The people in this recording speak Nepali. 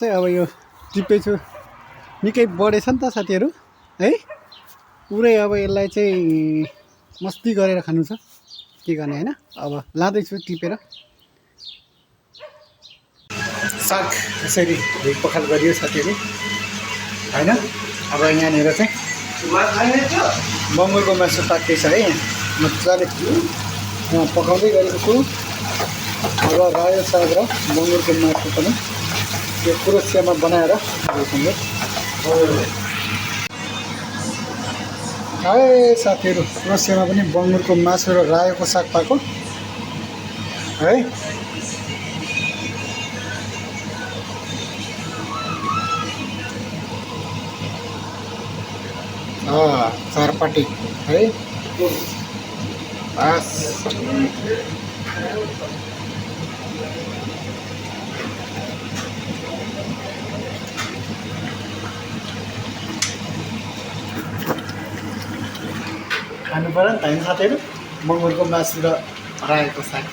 चाहिँ अब यो टिपेछु निकै बढेछ नि त साथीहरू है। पुरै अब यसलाई चाहिँ मस्ती गरेर खानु छ, के गर्ने होइन। अब लाँदैछु टिपेर। साग यसरी धुइ पखाल गरियो साथीहरू होइन। अब यहाँनिर चाहिँ बङ्गुरको मासु पाक्दैछ है, मजाले पकाउँदै गरेको छु। अब रायो साग र बङ्गुरको मासु पनि यो क्रोसियामा बनाएर खाए साथीहरू। क्रोसियामा पनि बङ्गुरको मासु र रायोको साग पाएको है। चारपाटी है बस। खानु पर्यो नि त होइन साथीहरू, बङ्गुरको मासु र रायोको साग।